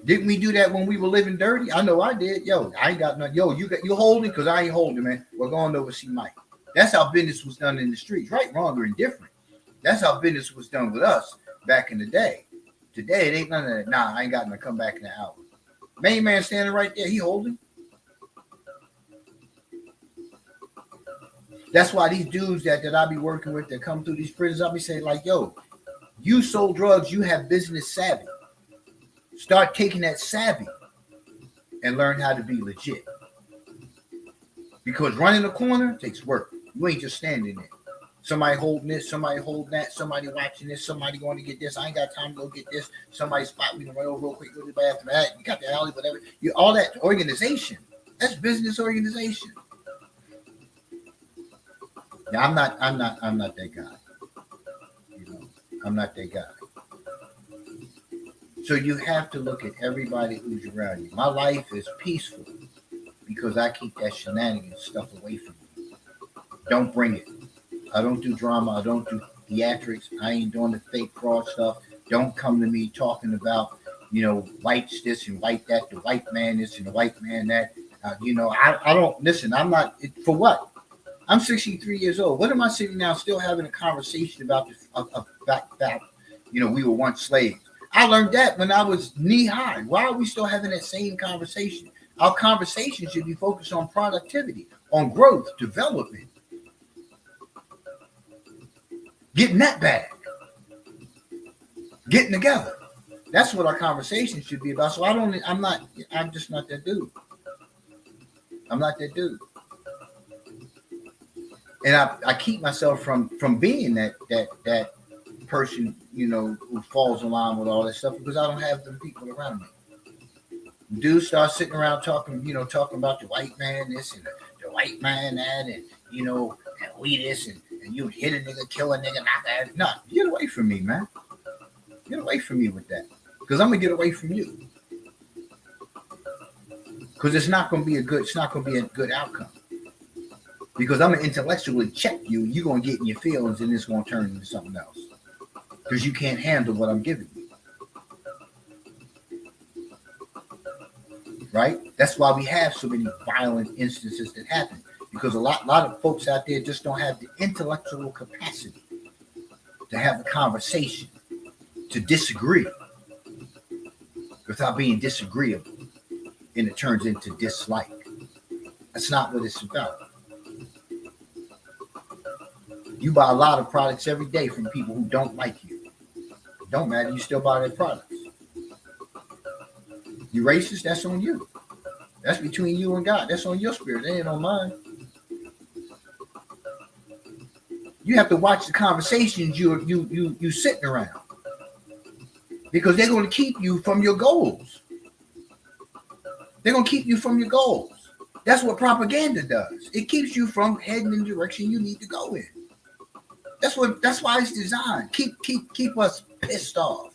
Didn't we do that when we were living dirty? I know I did. Yo, I ain't got nothing. Yo, you holding? Because I ain't holding, man. We're going over to see Mike. That's how business was done in the streets, right, wrong, or indifferent. That's how business was done with us back in the day. Today, it ain't none of that. Nah, I ain't got to come back in the hour. Main man standing right there, he holding. That's why these dudes that I be working with that come through these prisons, I'll be saying like, yo, you sold drugs, you have business savvy. Start taking that savvy and learn how to be legit. Because running a corner takes work. You ain't just standing there. Somebody holding this, somebody holding that, somebody watching this, somebody going to get this. I ain't got time to go get this. Somebody spot me to run over real quick, go to the bathroom. That you got the alley, whatever. You all that organization. That's business organization. Yeah, I'm not that guy. You know, I'm not that guy. So you have to look at everybody who's around you. My life is peaceful because I keep that shenanigans stuff away from me. Don't bring it. I don't do drama. I don't do theatrics. I ain't doing the fake fraud stuff. Don't come to me talking about, whites this and white that, the white man this and the white man that. I don't listen. I'm not for what? I'm 63 years old. What am I sitting now still having a conversation about we were once slaves? I learned that when I was knee high. Why are we still having that same conversation? Our conversation should be focused on productivity, on growth, development, getting that back, getting together. That's what our conversation should be about. So I'm just not that dude. I'm not that dude. And I keep myself from being that person, who falls in line with all that stuff because I don't have them people around me. Dudes start sitting around talking about the white man this and the white man that, and and we this and you hit a nigga, kill a nigga, not that. No, get away from me, man. Get away from me with that. Because I'm gonna get away from you. Because it's not gonna be a good outcome. Because I'm gonna intellectually check you, you're gonna get in your feelings and it's gonna turn into something else. Because you can't handle what I'm giving you. Right? That's why we have so many violent instances that happen. Because a lot of folks out there just don't have the intellectual capacity to have a conversation, to disagree without being disagreeable. And it turns into dislike. That's not what it's about. You buy a lot of products every day from people who don't like you. It don't matter, you still buy their products. You racist, that's on you. That's between you and God. That's on your spirit. That ain't on mine. You have to watch the conversations you sitting around. Because they're going to keep you from your goals. They're going to keep you from your goals. That's what propaganda does. It keeps you from heading in the direction you need to go in. That's why it's designed. Keep us pissed off.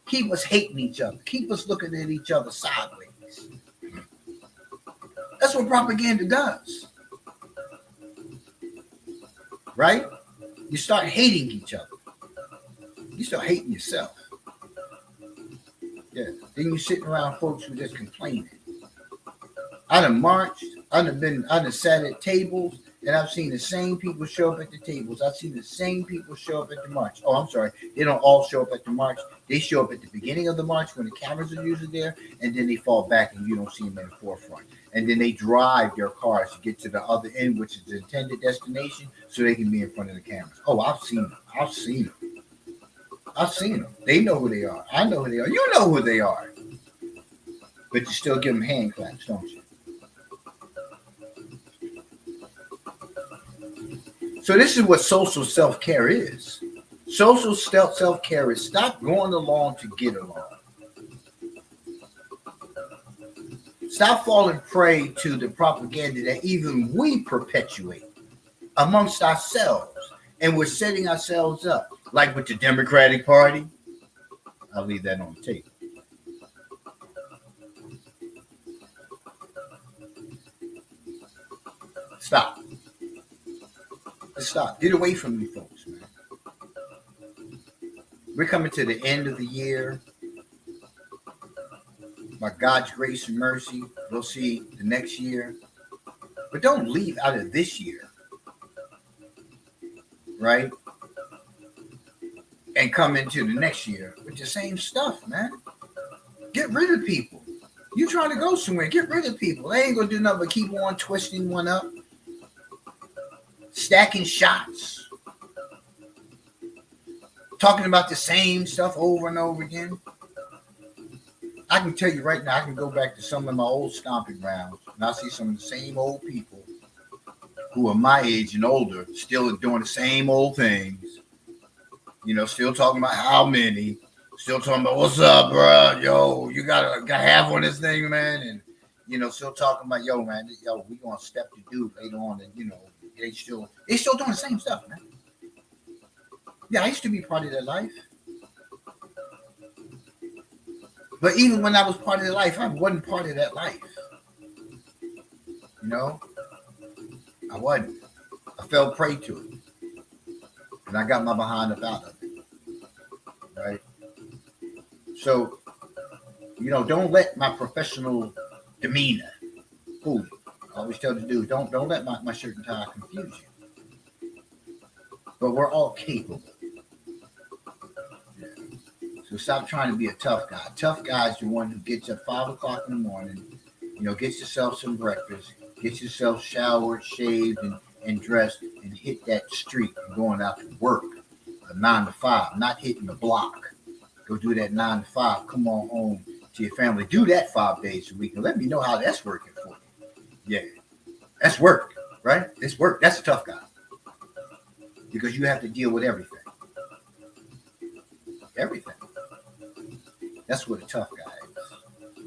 Keep us hating each other. Keep us looking at each other sideways. That's what propaganda does. Right? You start hating each other. You start hating yourself. Yeah. Then you sitting around folks who just complaining. I done marched. I done sat at tables, and I've seen the same people show up at the tables. I've seen the same people show up at the march. Oh, I'm sorry. They don't all show up at the march. They show up at the beginning of the march when the cameras are usually there, and then they fall back and you don't see them in the forefront. And then they drive their cars to get to the other end, which is the intended destination, so they can be in front of the cameras. Oh, I've seen them. They know who they are. I know who they are. You know who they are. But you still give them hand claps, don't you? So this is what social self-care is. Social self-care is stop going along to get along. Stop falling prey to the propaganda that even we perpetuate amongst ourselves. And we're setting ourselves up. Like with the Democratic Party. I'll leave that on the table. Stop. Just stop. Get away from me, folks, man. We're coming to the end of the year. By God's grace and mercy, we'll see the next year. But don't leave out of this year. Right? And come into the next year with the same stuff, man. Get rid of people. You trying to go somewhere, get rid of people. They ain't gonna do nothing but keep on twisting one up. Stacking shots. Talking about the same stuff over and over again. I can tell you right now, I can go back to some of my old stomping grounds and I see some of the same old people who are my age and older still doing the same old things. Still talking about how many. Still talking about what's up, bro. Yo, you got half on this thing, man, and still talking about yo, man. Yo, we gonna step the dude later on, and they still doing the same stuff, man. Yeah, I used to be part of their life. But even when I was part of their life, I wasn't part of that life. I wasn't. I fell prey to it. And I got my behind up out of it. Right? So, don't let my professional demeanor fool you. I always tell the dude, don't let my shirt and tie confuse you. But we're all capable. So stop trying to be a tough guy. Tough guy is the one who gets up 5 o'clock in the morning, gets yourself some breakfast, gets yourself showered, shaved, and dressed, and hit that street and going out to work, a 9 to 5, not hitting the block. Go do that 9 to 5. Come on home to your family. Do that 5 days a week, and let me know how that's working for you. Yeah, that's work, right? It's work. That's a tough guy because you have to deal with everything. Everything. That's what a tough guy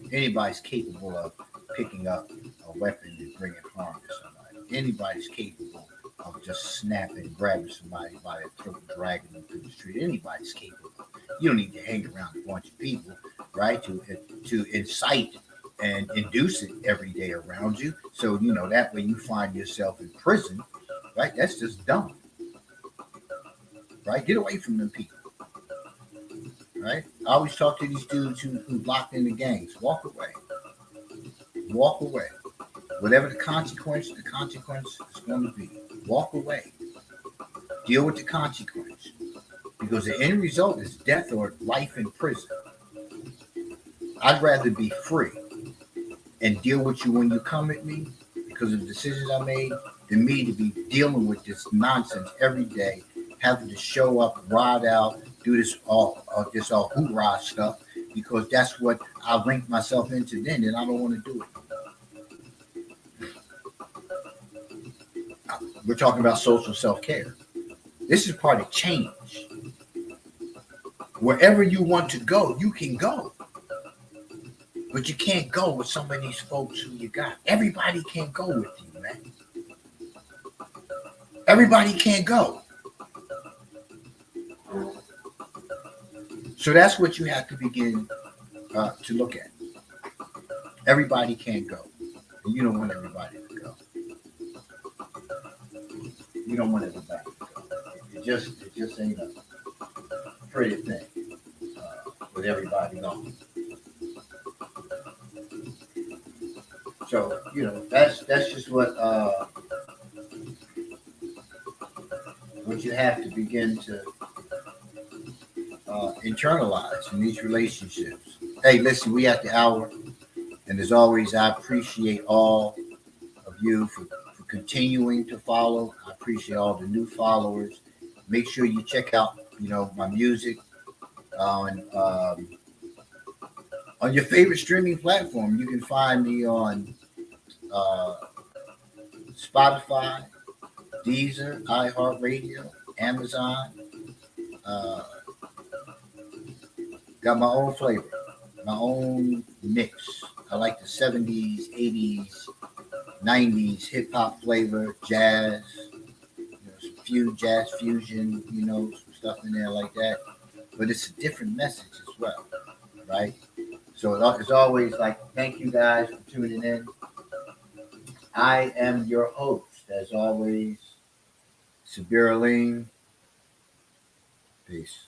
is. Anybody's capable of picking up a weapon and bringing harm to somebody. Anybody's capable of just snapping, grabbing somebody by the throat and dragging them through the street. Anybody's capable. You don't need to hang around a bunch of people, right, to incite and induce it every day around you. So, that way you find yourself in prison, right? That's just dumb, right? Get away from them people. Right? I always talk to these dudes who locked in the gangs. Walk away. Walk away. Whatever the consequence is going to be. Walk away. Deal with the consequence. Because the end result is death or life in prison. I'd rather be free and deal with you when you come at me because of the decisions I made than me to be dealing with this nonsense every day, having to show up, ride out, do this all hoorah stuff because that's what I linked myself into then, and I don't want to do it. We're talking about social self-care. This is part of change. Wherever you want to go, you can go. But you can't go with some of these folks who you got. Everybody can't go with you, man. Everybody can't go. So that's what you have to begin to look at. Everybody can't go. And you don't want everybody to go. You don't want everybody to go. It just ain't a pretty thing with everybody going. So, that's just what you have to begin to internalize in these relationships. Hey, listen, we at the hour, and as always, I appreciate all of you for continuing to follow. I appreciate all the new followers. Make sure you check out, my music on your favorite streaming platform. You can find me on Spotify, Deezer, iHeartRadio, Amazon. Got my own flavor, my own mix. I like the 70s, 80s, 90s hip hop flavor, jazz, some jazz fusion, some stuff in there like that. But it's a different message as well, right? So it's always like, thank you guys for tuning in. I am your host, as always, Sabir Aline. Peace.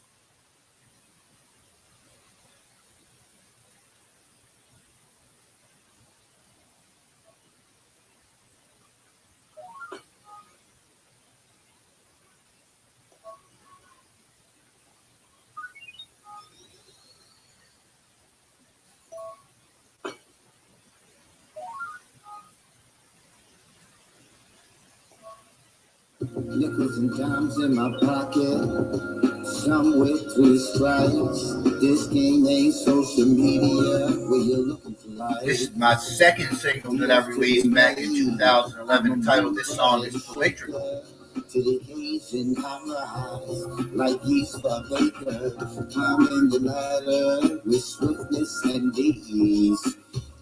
Nickels and dimes in my pocket. somewhere through stripes. This game ain't social media where you're looking for life. This is my second single that I released back in 2011. The title of this song is Poetrical. To the Asian eyes, like yeast for baker, climbing the ladder with swiftness and ease,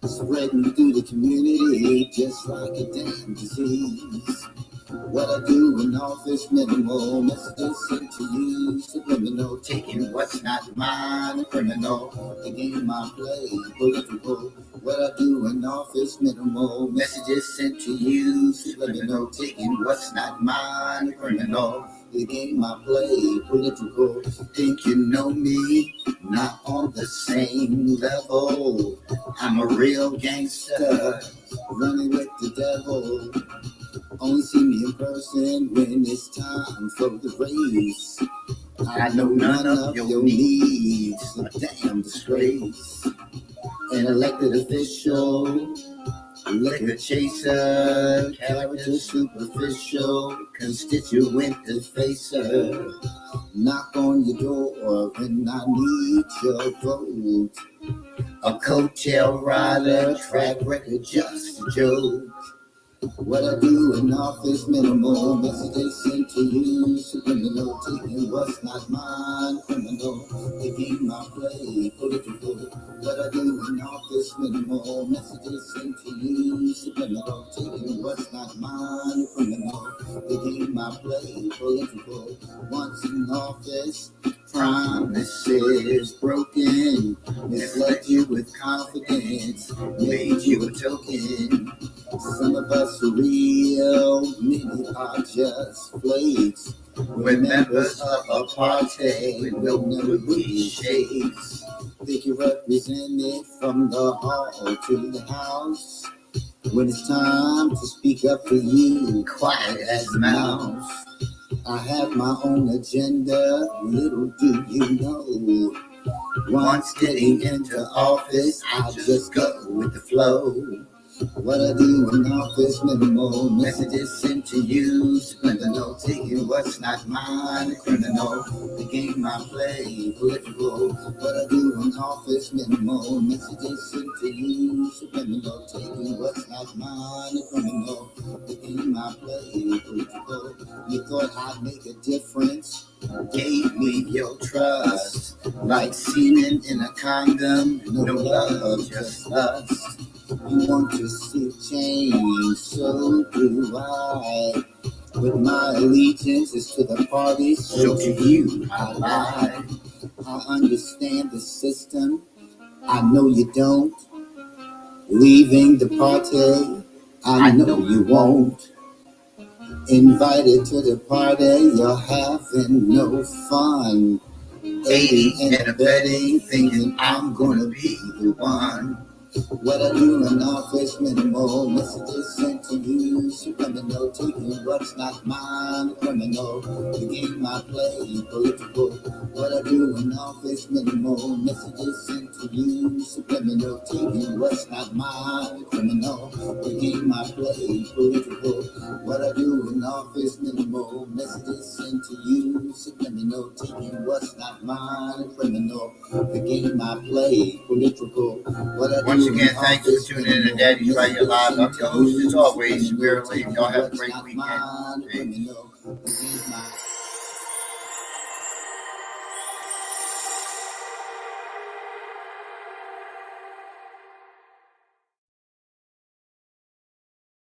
spreading through the community just like a damn disease. What I do in office, minimal messages sent to you, subliminal, taking what's not mine, criminal, the game I play, political. What I do in office, minimal messages sent to you, subliminal, taking what's not mine, criminal, the game I play, political. Think you know me? Not on the same level. I'm a real gangster, running with the devil. Only see me in person when it's time for the race. I know none of your needs, a damn disgrace. An elected official, liquor chaser, character superficial, constituent defacer. Knock on your door when I need your vote. A coattail rider, track record just a joke. What I do in office, minimal messages sent to you, subliminal, taking what's not mine, criminal, the game I play, political. What I do in office, minimal messages sent to you, subliminal, taking what's not mine, criminal, the game I play, political. Once in office, promises broken, misled you with confidence, made you a token. Some of us are real, many are just flakes. We're members of a party with no shakes. Think you represent it from the hall to the house. When it's time to speak up for you, quiet as a mouse. I have my own agenda, little do you know. Once getting into office, I just go with the flow. What I do in office, minimal messages sent to you, subliminal, taking what's not mine, criminal, the game I play, political. What I do in office, minimal messages sent to you, subliminal, taking what's not mine, criminal, the game I play, political. You thought I'd make a difference, gave me your trust, like semen in a condom, no love, just us. You want to see change, so do I. But my allegiance is to the party, so to you I lie. I understand the system, I know you don't. Leaving the party, I know you won't. Invited to the party, you're having no fun. Aiding and abetting, thinking I'm gonna be the one. What I do in office, minimal messages sent to you, subliminal, taking what's not mine, criminal, the game I play, political. What I do in office, minimal messages sent to you, subliminal, taking what's not mine, criminal, the game I play, political. What I do in office, minimal messages sent to you, subliminal, taking what's not mine, criminal, the game I play, political. What I do Once again, thank you for tuning in to Daddy's Radio Live. I'm your host, as always, Shabir Ali. Y'all have a great weekend. Peace.